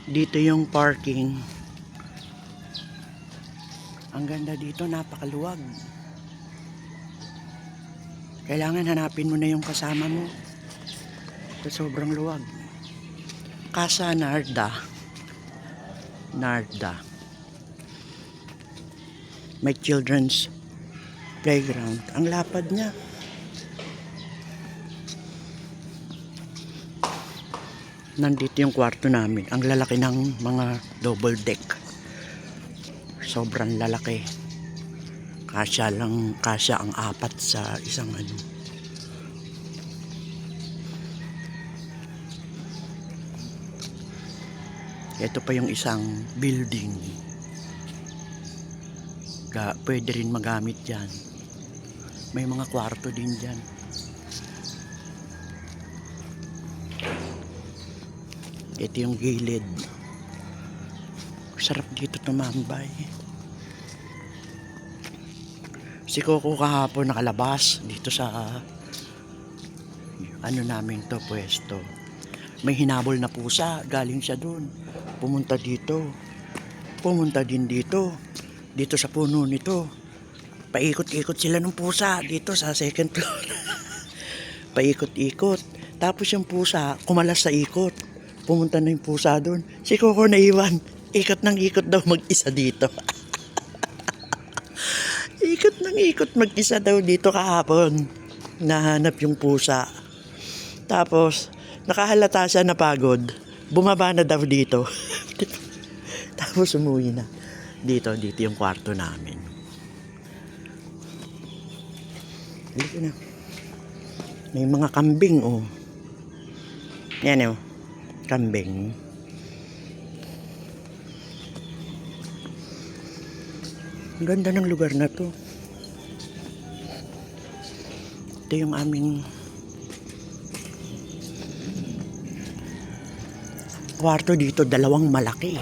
Dito yung parking. Ang ganda dito, napakaluwag. Kailangan hanapin mo na yung kasama mo. Ito sobrang luwag. Casa Narda. May children's playground. Ang lapad niya. Nandito yung kwarto namin. Ang lalaki ng mga double deck. Sobrang lalaki. Kasya ang apat sa isang ano. Ito pa yung isang building. Pwede rin magamit dyan. May mga kwarto din dyan. Ito yung gilid. Sarap dito tumambay. Si Coco kahapon nakalabas dito sa ano namin to pwesto. May hinabol na pusa, galing siya dun. Pumunta dito. Pumunta din dito. Dito sa puno nito. Paikot-ikot sila ng pusa dito sa second floor. Paikot-ikot. Tapos yung pusa, kumalas sa ikot. Pumunta na yung pusa dun. Si Coco naiwan. Ikot ng ikot daw mag-isa dito. Ikot ng ikot mag-isa daw dito kahapon. Nahanap yung pusa. Tapos, nakahalata siya na pagod. Bumaba na daw dito. Tapos umuwi na. Dito yung kwarto namin. Dito na. May mga kambing, oh. Yan, oh. Kambing. Ang ganda ng lugar na to. Ito yung aming kwarto dito, dalawang malaki.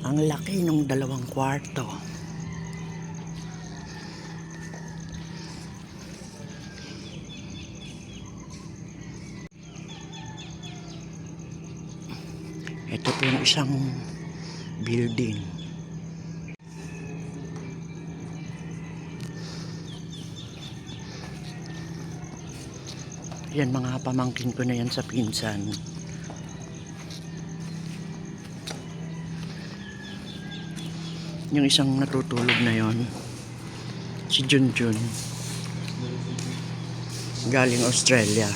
Ang laki ng dalawang kwarto. Ito po yung isang building. Yan, mga pamangkin ko na yan sa pinsan. Yung isang natutulog na yon, si Junjun, galing Australia.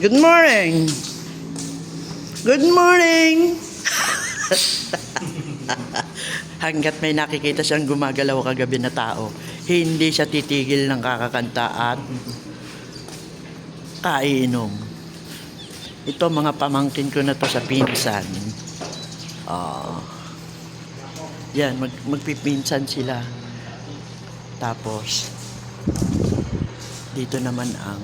Good morning! Good morning! Hanggat may nakikita siyang gumagalaw kagabi na tao, hindi siya titigil ng kakakanta at kainom. Ito mga pamangkin ko na to sa pinsan. Yan, magpipinsan sila. Tapos, dito naman ang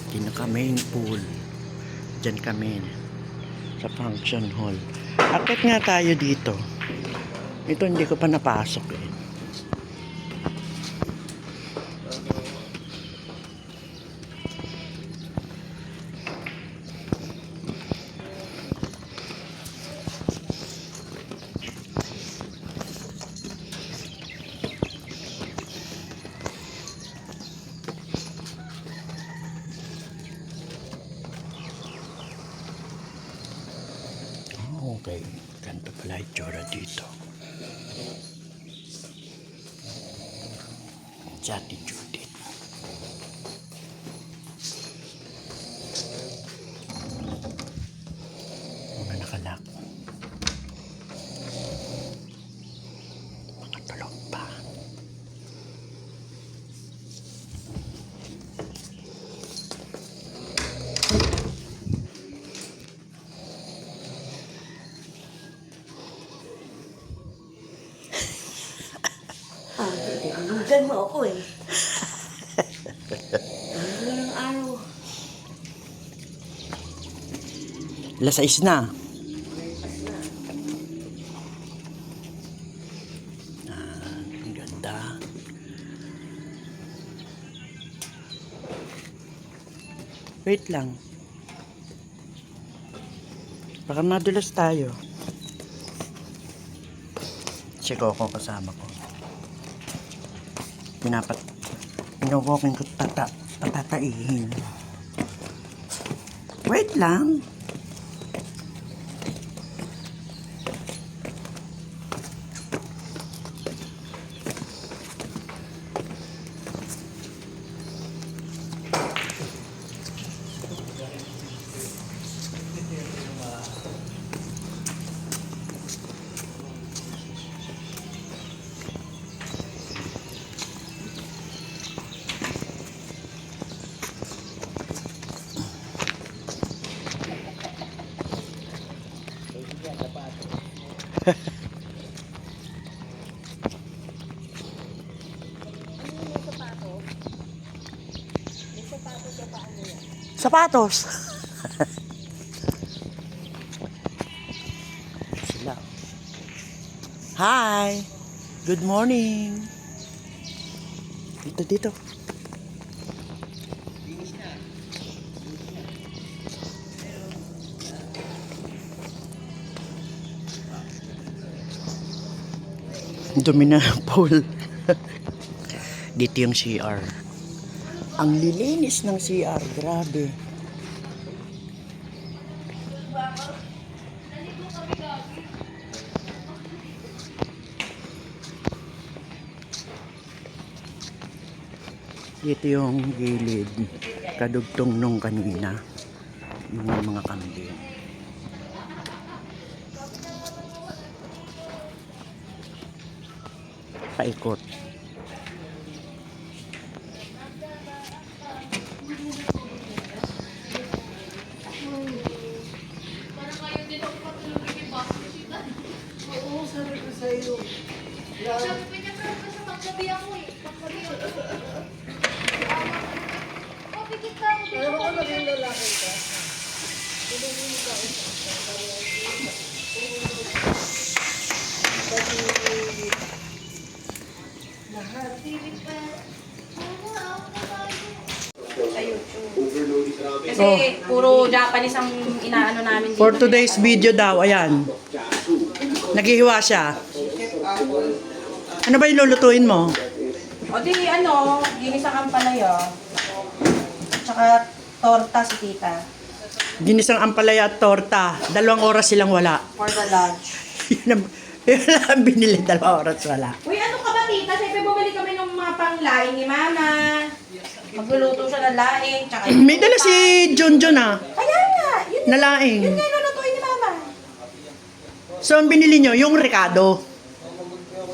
pinaka main pool. Diyan kami sa function hall. Akit nga tayo dito. Ito hindi ko pa napasok eh. Okay, ganito pala itsura dito. Jati Judith. Mga nakalak. Mga tulog pa. Lugan mo ako eh. Ano ng araw? Alas 6 na. Ang ganda. Wait lang. Baka madulas tayo. Si Coco kasama ko. Pinuwokin ko tatataihin. Wait lang. Sapatos. Sila. Hi. Good morning. Dito. Dumi na ng pool. Dito yung CR. Ang lilinis ng CR, grabe. Dito yung gilid, kadugtong nung kanina, yung mga kambing. Paikot. Sabi niya, pero sa paggabi ako eh. Paggabi ako. Oh, pikit ka ako. Pero ako naging lalaki ka. Kasi puro Japanese ang inaano namin dito. For today's video daw, ayan. Naghihiwa siya. Ano ba yung lulutuin mo? O di ginisang ampalaya. Tsaka torta si tita. Ginisang ampalaya at torta. 2 oras silang wala. For the lunch. Yun lang binili, 2 oras wala. Uy, ano ka ba tita? Siyempre bumili kami ng mga panglaing ni mama. Magluluto siya ng laing. Tsaka May dala si Junjun ah. Kaya nga. Yun Nalaing. nga yung lulutuin ni mama. So ang binili nyo, yung Ricardo.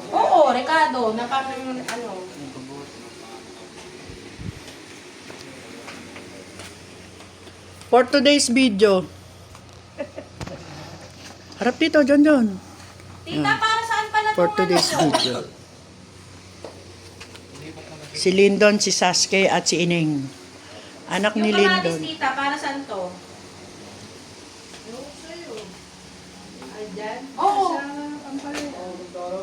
Oo, Ricardo. Na parang ano. For today's video. Harap dito, Junjun. Tita, para saan pala For itong today's ano? video. Si Lyndon, si Sasuke at si Ining. Anak ni Yung kamatis, Lyndon. tita, para saan to? Oo.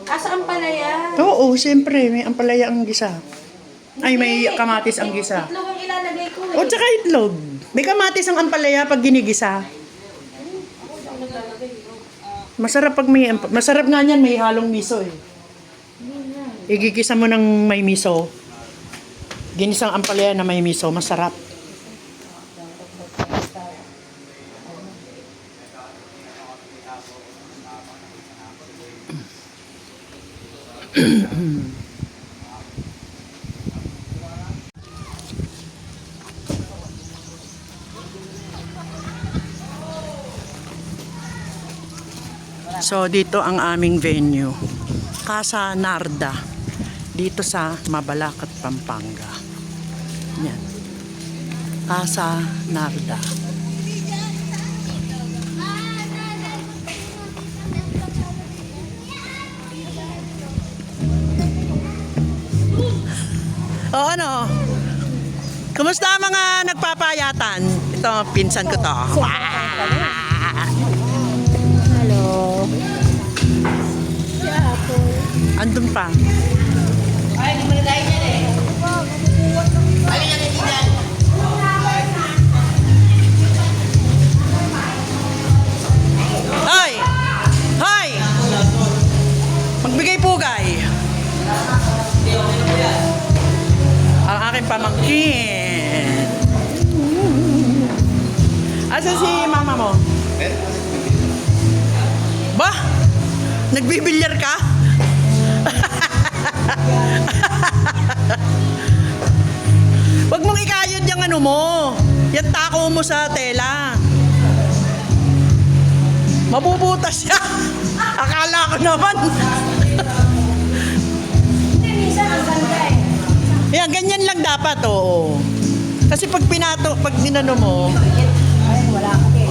Asa ang palaya? Oo, siyempre. May ampalaya ang gisa. Ay, may kamatis ang gisa. Itlog ang ilalagay ko O, tsaka itlog. May kamatis ang ampalaya pag ginigisa. Masarap pag may... Masarap nga niyan, may halong miso eh. Igigisa mo ng may miso. Ginisang ampalaya na may miso, masarap. So dito ang aming venue, Casa Narda, dito sa Mabalacat, Pampanga. Yan, Casa Narda. O ano? Kumusta ang mga nagpapayatan? Ito, pinsan ko to. Hello. Andun pa. Ay, hindi mo na dahil yan eh. Nasaan si mama mo? Ba? Nagbibilyar ka? Huwag mong ikayod yung ano mo. Yung tako mo sa tela. Mabubutas siya. Akala ko naman. Hindi, minsan ang ganda eh. Yan, ganyan lang dapat, oo. Kasi pag pag dinano mo, Ay, wala ako eh.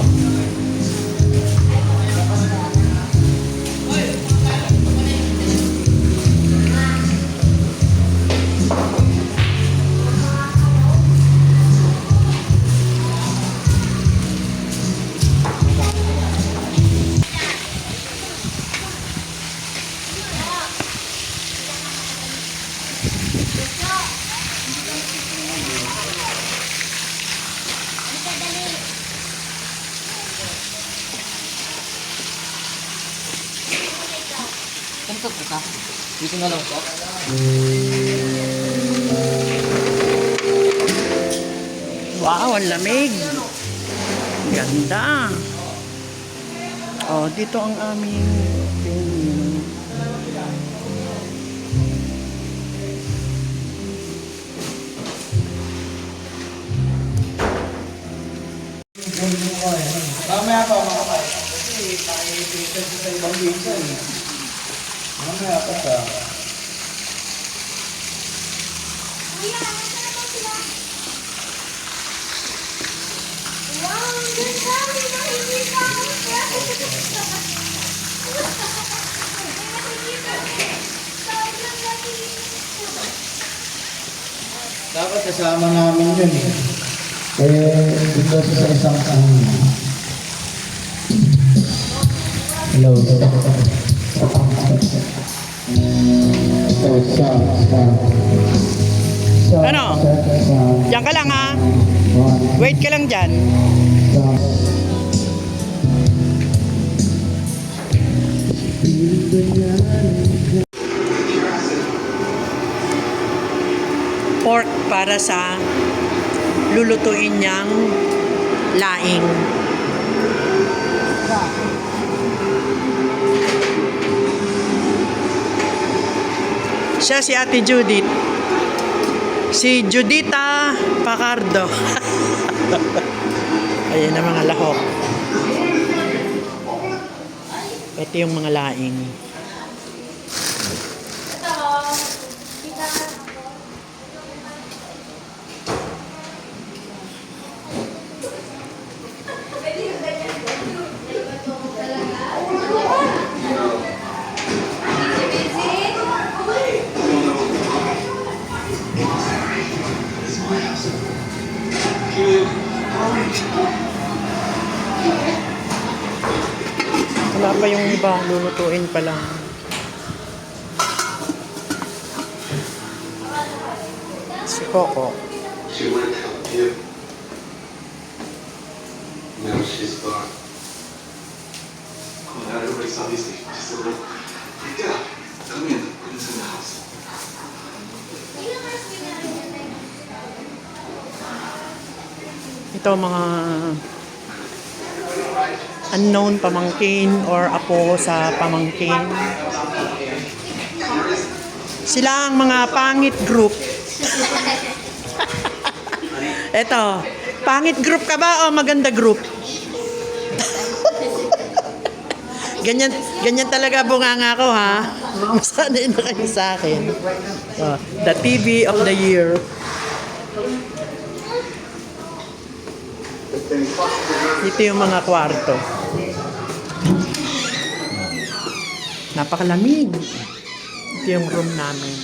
Dito na lang po. wow, ang lamig. Ganda. Oh, dito ang aming venue. Mamaya pa mga kapay. Kasi tayo sa ibang minsan. Mamaya pa sa... Kuya, nasa na ba sila? Wow, ang ganda! May nakikita ako. Sobrang nakikita. Dapat kasama namin yun eh. Dito sa isang hello. Ano? Diyan ka lang ha. Wait ka lang dyan. Pork para sa lulutuin niyang laing. Siya si Ate Judith. Si Judita Pacardo. Ayan ang mga lahok. Ito yung mga laing. Wala pa yung iba, lulutuin pa lang. Si Coco. She went to help you. Now she's gone. Come on, everybody's obviously just a little freaked out. Come in, put us in the house. Ito mga unknown pamangkin or apo sa pamangkin. Sila ang mga pangit group. Eto, pangit group ka ba o maganda group? Ganyan talaga bunganga ko ha. Masanay na kayo sa akin. Oh, the TV of the year. Ito yung mga kwarto. Napakalamig. Ito yung room namin.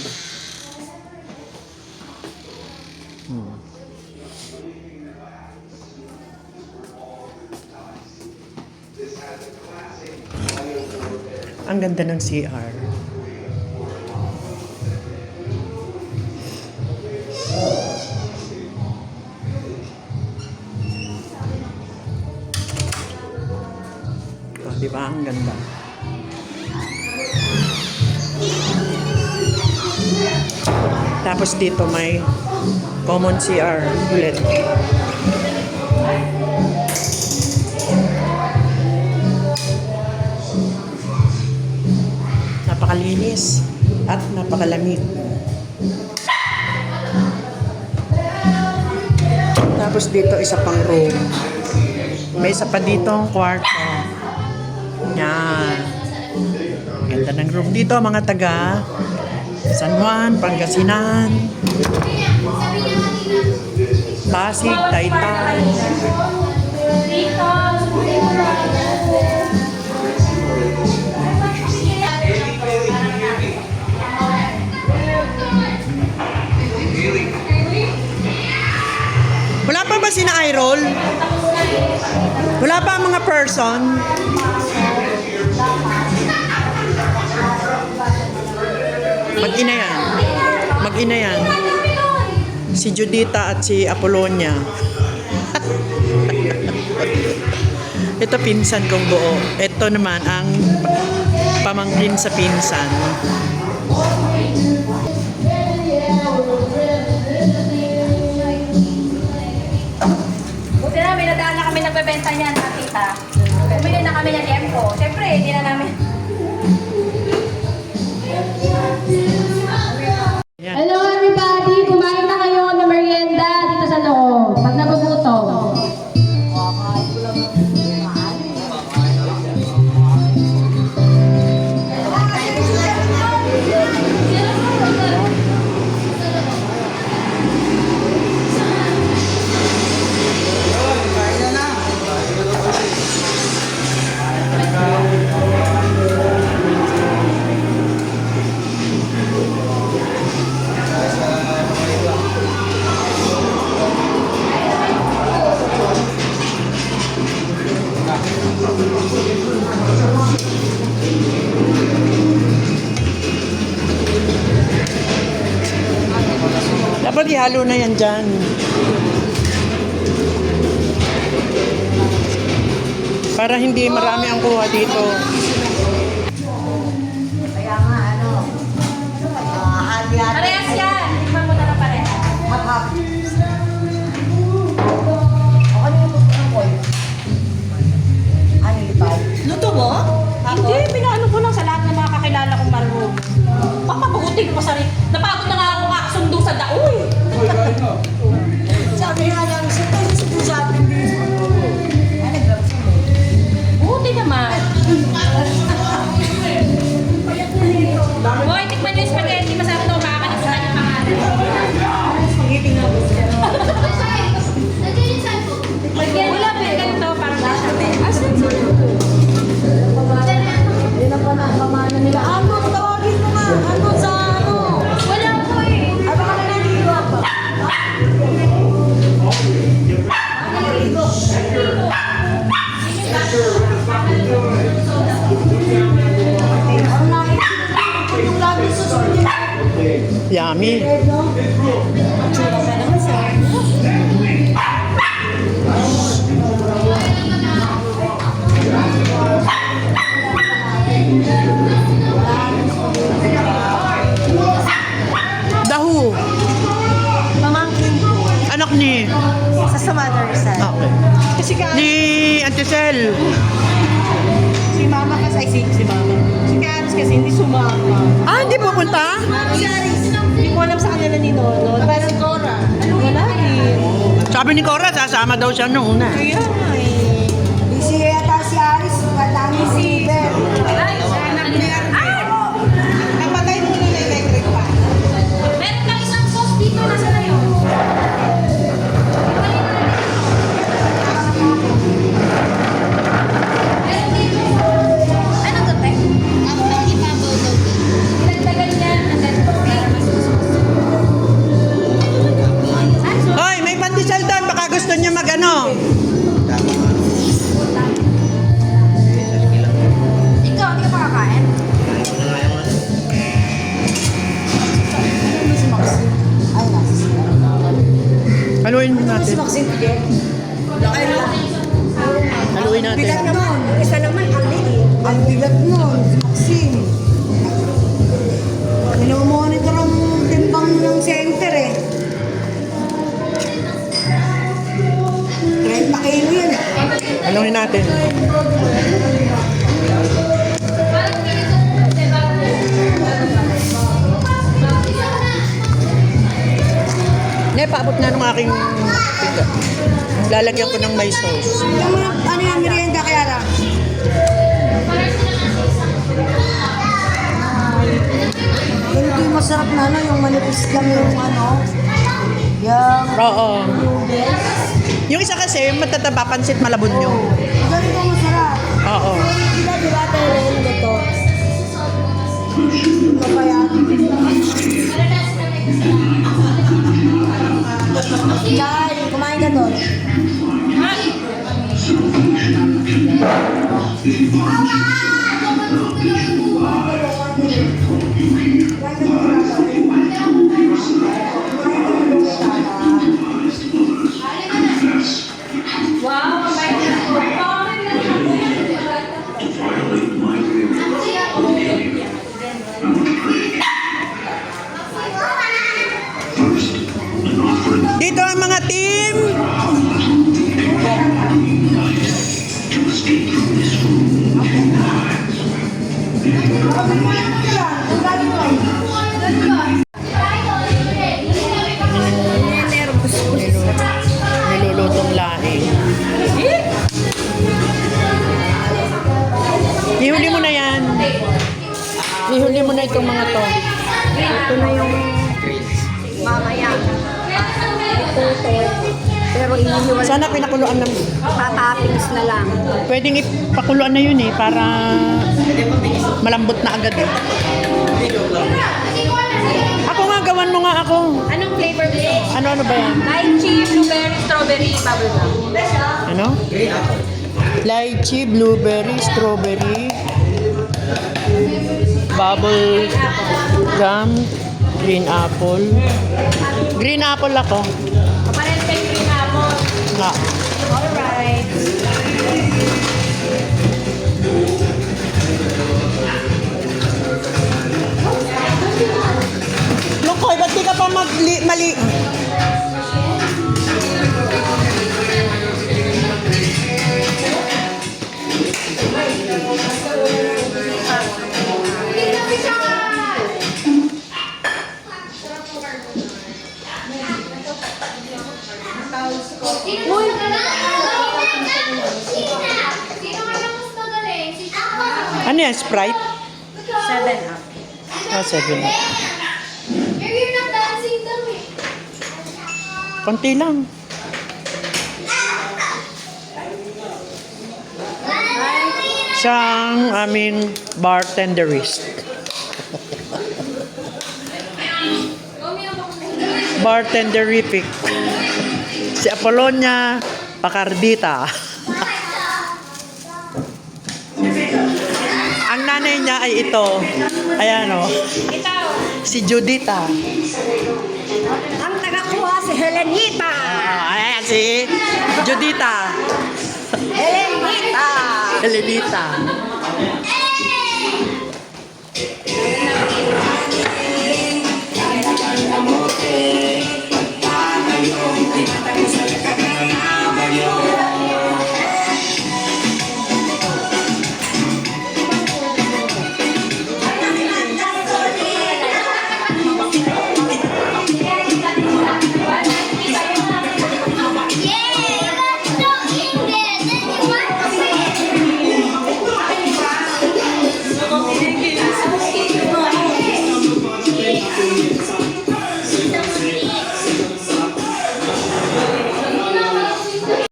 Ang ganda ng CR. Di ba? Ang ganda. Tapos dito may common CR ulit. napakalinis at napakalamig. Tapos dito isa pang room. May isa pa dito ang kwarto. Yan. Ganda ng room dito mga taga San Juan, Pangasinan, Pasig, Taytay. Wala pa ba sina I-roll? Wala pa ang mga person? Mag-ina yan. Mag-ina yan. Si Judita at si Apollonia. Ito pinsan kong buo. Ito naman ang pamangkin sa pinsan. Buti na, may nadaan na kami nagbebenta niyan, tita. Bumili na kami ng Emco. Siyempre, hindi na namin. Yan. Hello everybody! Kumain na kayo ng merienda dito sa loob. Pag nagugutom. Dapat ihalo na yan dyan. Para hindi marami ang kuha dito. Parehas yan! Tikman mo na lang parehas. Luto mo? Hindi, pinaano ko lang sa lahat ng mga kakilala kong marunong. Papabuti ko pa sa rin. Napagod na nga ako kakasundo sa daoy. Sabi nga lang, sa atin din. Buti naman. Boy, tikman niyo yung spaghetti. Masarap daw makakalimutan yung pangalan. Spaghetti nga po. Wala pa yung ganito, parang bechamel. Asan sila? Hindi na pa nakamana nila. Ano, tawagin mo nga. Ano sa ano? Wala po eh. Ay, baka na naligo pa. Naligo. Ang laki. Yung lagi sa sunya. Yummy. Tsura ka naman sa Dahu. pamangkin ko. Anak ni. Sa mother side. Okay. Kasi ka, Ni Auntie Sel. si mama kasi, si mama. Si Karis kasi hindi sumama. Ah, hindi pupunta? Hindi ko alam sa kanila ni Nono. Parang Cora. Wala eh. Sabi ni Cora, sasama daw siya nung una. Kaya nga eh. Si yata si Aris, katami si Ben. Napatay mo na yung electric pa. Meron kang isang sauce dito. Nasa na yun? Meron dito. Ano to, Tek? Ako ang ipabaw daw. Pinagdagan niya. And then, Hoy, may pandesal doon. Baka gusto niya mag-ano. ikaw, hindi ka makakain. Ay, nasa sila. Haluin natin. Maxine Piguet. Haluin natin. Bigat naman. Isa naman, ang liit. Ang bigat nun, si Maxine. Minomonitor ang timbang ng center eh. 30 kilo yan eh. Haluin natin. Parang ganito, diba? paabot nga nung aking tiga. Lalagyan ko ng may sauce. Ano yung merienda kaya lang? Ganito yung masarap na ano, yung manipis lang yung ano. Yung Oo. noodles. Yung isa kasi, yung matataba, pansit malabon nyo. Ganito masarap. Oo. Di ba tayo rin dito? Ito pa yan. Dahil, kumain ka doon. Wow, ang bait na po. Violate my will. First, an offering Dito ang mga team! to escape from this room. Nilulutong laing. Ihuli mo na yan. Ihuli mo na itong mga to. Ito na yung mamaya. Ito. Pero inihiwalay. Sana pinakuluan ng... Tatappings na lang. Pwedeng ipakuluan na yun eh, para malambot na agad eh. Ako nga, gawan mo nga ako. Anong flavor gusto mo? Ano ba yan? Lychee, blueberry, strawberry, bubblegum. Ano? Lychee, blueberry, strawberry, bubble gum, green apple. Green apple ako. Kapares kayo green apple. Nga. Alright. Lokoy, ba't di ka pa mali? Ano yan, Sprite? 7 up. Ah, 7 up. Konti lang. Siyang aming bartenderist. Bartenderific. Si Apolonia Pacardita. Ang nanay niya ay ito. Ayan o. Si Judita. Ang nagakuha si Helenita. Ayan si Judita. Helenita. Helenita.